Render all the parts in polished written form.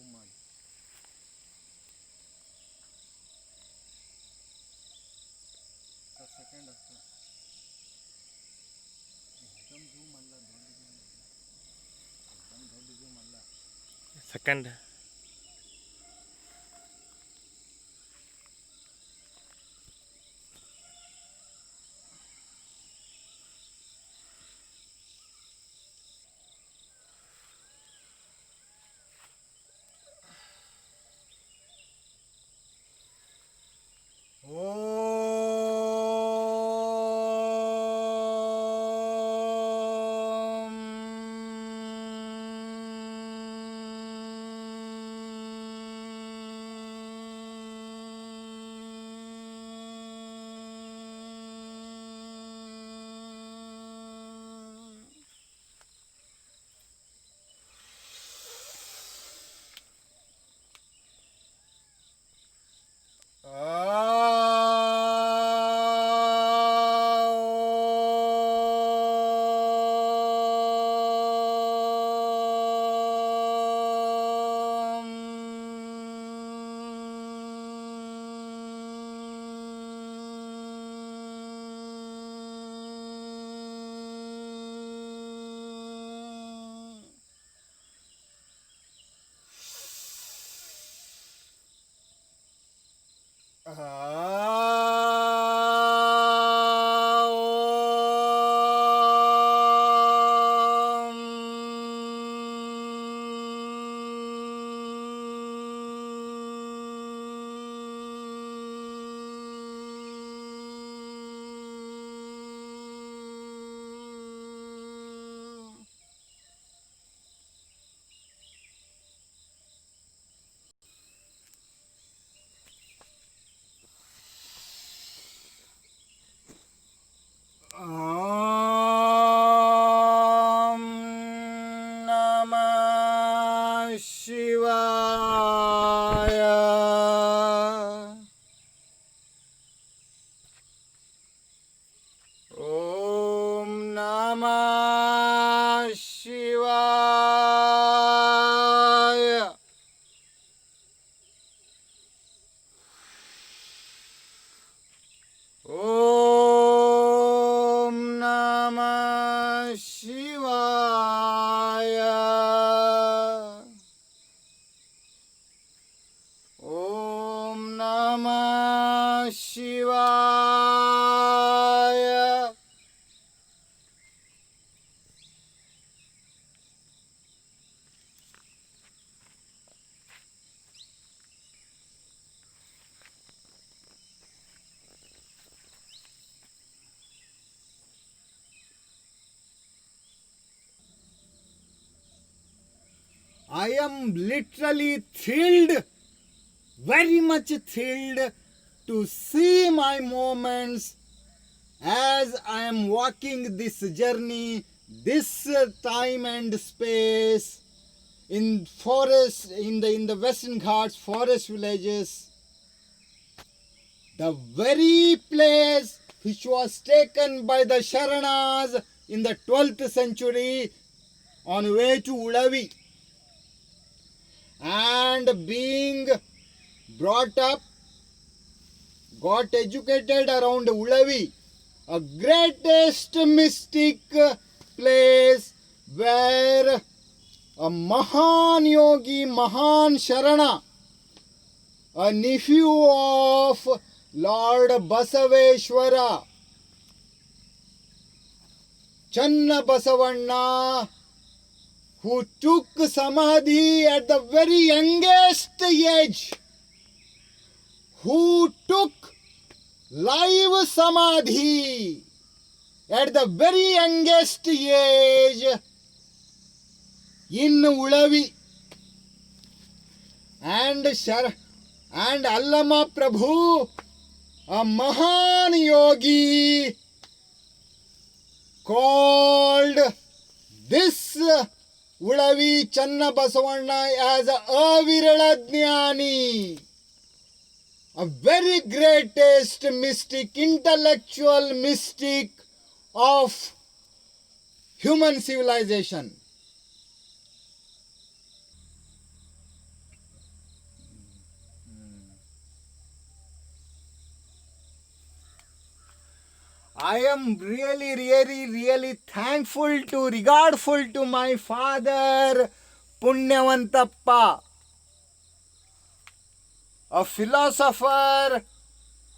झूम ಮಾಡಿ sir second ಅಷ್ಟೇ एकदम झूम ಅಲ್ಲ ದೊಡ್ಡ झूम ಅಲ್ಲ ಸೆಕೆಂಡ್ ಓಂ ನಮಃ ಶಿವಾಯ ಓಂ ನಮಃ ಶಿವಾಯ ಓಂ ನಮಃ ಶಿವಾಯ ಓಂ ನಮಃ ಶಿವಾಯ I am literally thrilled, very much thrilled to see my moments as I am walking this journey, this time and space in forest, in the Western Ghats forest villages, the very place which was taken by the Sharanas in the 12th century on way to Ulavi, and being brought up, got educated around Ulavi, a greatest mystic place where a Mahan Yogi, Mahan Sharana, a nephew of Lord Basaveshwara, Channa Basavanna, who took samadhi at the very youngest age, who took live samadhi at the very youngest age in Ulavi. And Allama Prabhu, a Mahan Yogi, called this Ulavi Channa Basavanna as a Avirala Jnani, a very greatest mystic, intellectual mystic of human civilization. I am really thankful to, regardful to my father, Punyavantappa, a philosopher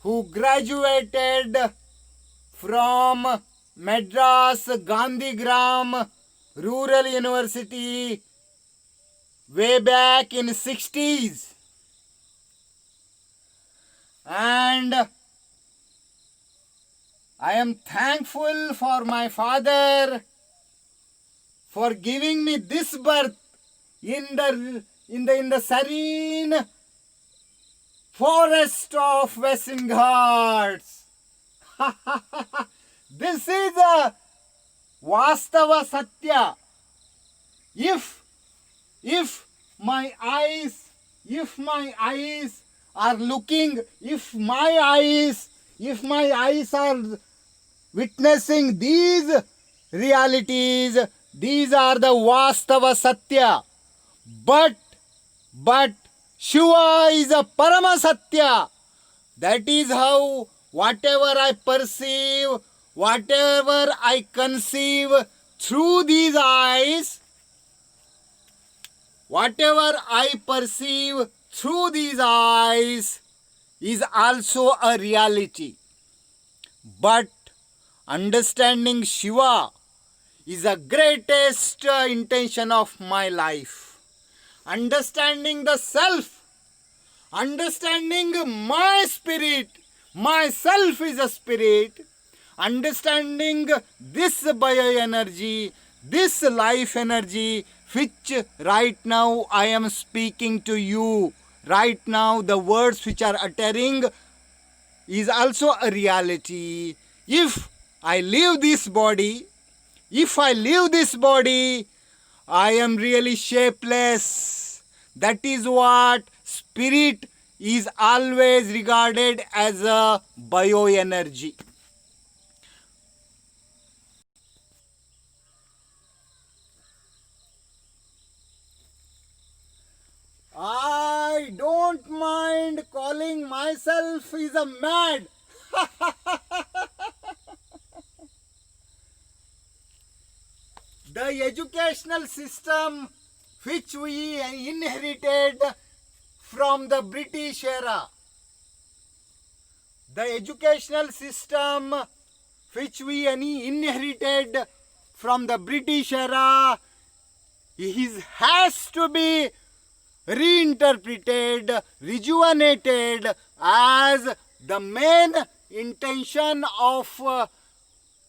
who graduated from Madras Gandhigram Rural University way back in 60s. And I am thankful for my father for giving me this birth in the serene forest of Western Ghats. This is a Vastava Satya. If my eyes are looking, if my eyes are witnessing these realities, these are the Vastava Satya. But Shiva is a Parama Satya. That is how whatever I perceive, whatever I conceive through these eyes, whatever I perceive through these eyes is also a reality. But understanding Shiva is the greatest intention of my life. Understanding the self, understanding my spirit, myself is a spirit, understanding this bioenergy, this life energy, which right now I am speaking to you. Right now the words which are uttering is also a reality. If I leave this body, I am really shapeless. That is what spirit is always regarded as a bioenergy. I don't mind calling myself is a mad. The educational system which we inherited from the British era, the educational system which we inherited from the British era has to be reinterpreted, rejuvenated as the main intention of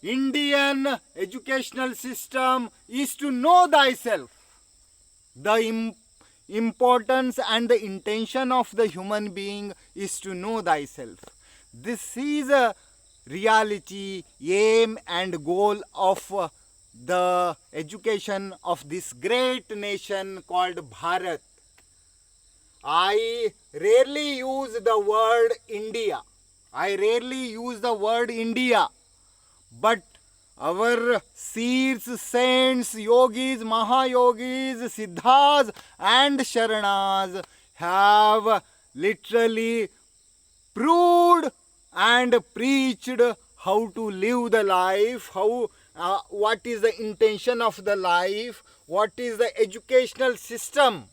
Indian educational system is to know thyself. The importance and the intention of the human being is to know thyself. This is a reality, aim and goal of the education of this great nation called Bharat. I rarely use the word India. But our seers, saints, yogis, mahayogis, siddhas and sharanas have literally proved and preached how to live the life, what is the intention of the life, what is the educational system.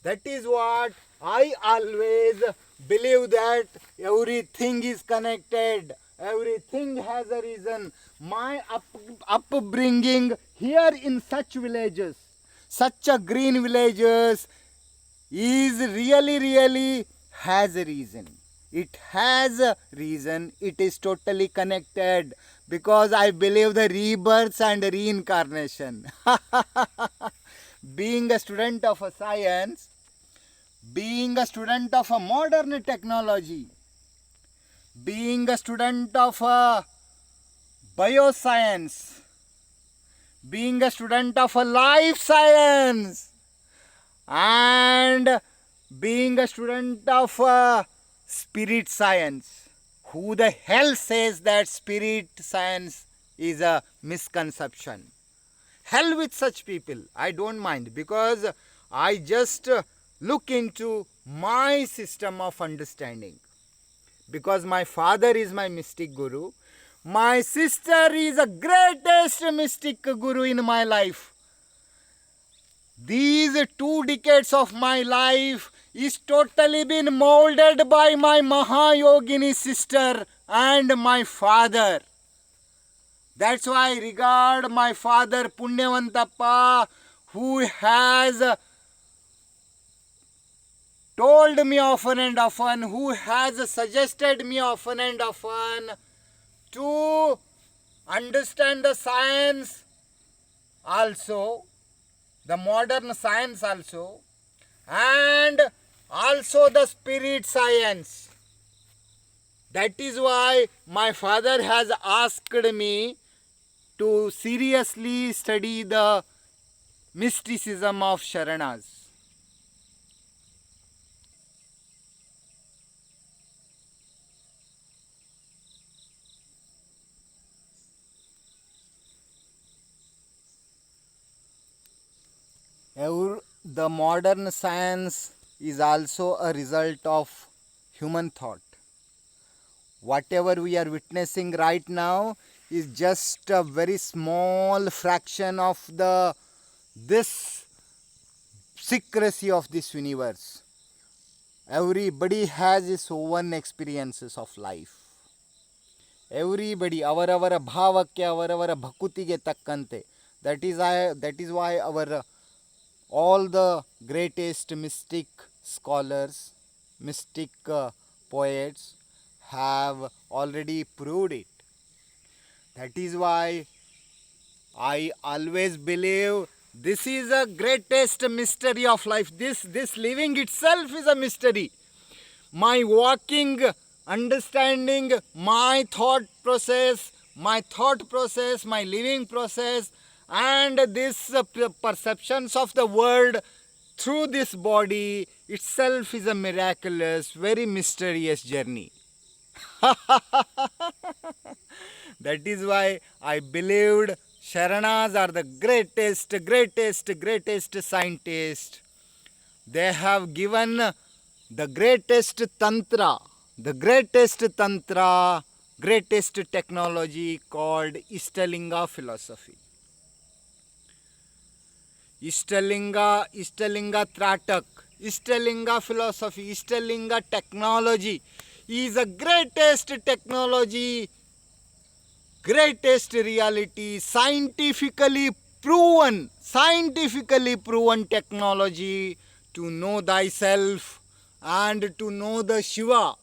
That is what I always believe, that everything is connected. Everything has a reason. My upbringing here in such villages, such a green villages, is really has a reason. It has a reason. It is totally connected because I believe the rebirths and reincarnation. Being a student of a science, being a student of a modern technology, being a student of a bioscience, being a student of a life science, and being a student of a spirit science. Who the hell says that spirit science is a misconception? Hell with such people. I don't mind, because I just look into my system of understanding. Because my father is my mystic guru, My sister is the greatest mystic guru in my life. These 2 decades of my life is totally been molded by my Mahayogini sister and my father. That's why I regard my father Punyavantappa, who has told me often and often, who has suggested me often and often to understand the science also, the modern science also, and also the spirit science. That is why my father has asked me to seriously study the mysticism of Sharanas. The modern science is also a result of human thought. Whatever we are witnessing right now is just a very small fraction of this secrecy of this universe. Everybody has his own experiences of life. Everybody, ಅವರವರ ಭಾವಕ್ಕೆ ಅವರವರ ಭಕುತಿಗೆ ತಕ್ಕಂತೆ. That is why all the greatest mystic scholars, mystic poets have already proved it. That is why I always believe this is the greatest mystery of life. This living itself is a mystery. My walking, understanding my thought process, my living process, and this perceptions of the world through this body itself is a miraculous, very mysterious journey. That is why I believed Sharanas are the greatest scientists. They have given the greatest tantra, greatest technology called Ishtalinga philosophy. Ishtalinga Tratak, Ishtalinga philosophy, Ishtalinga technology is the greatest technology, greatest reality, scientifically proven technology to know thyself and to know the Shiva.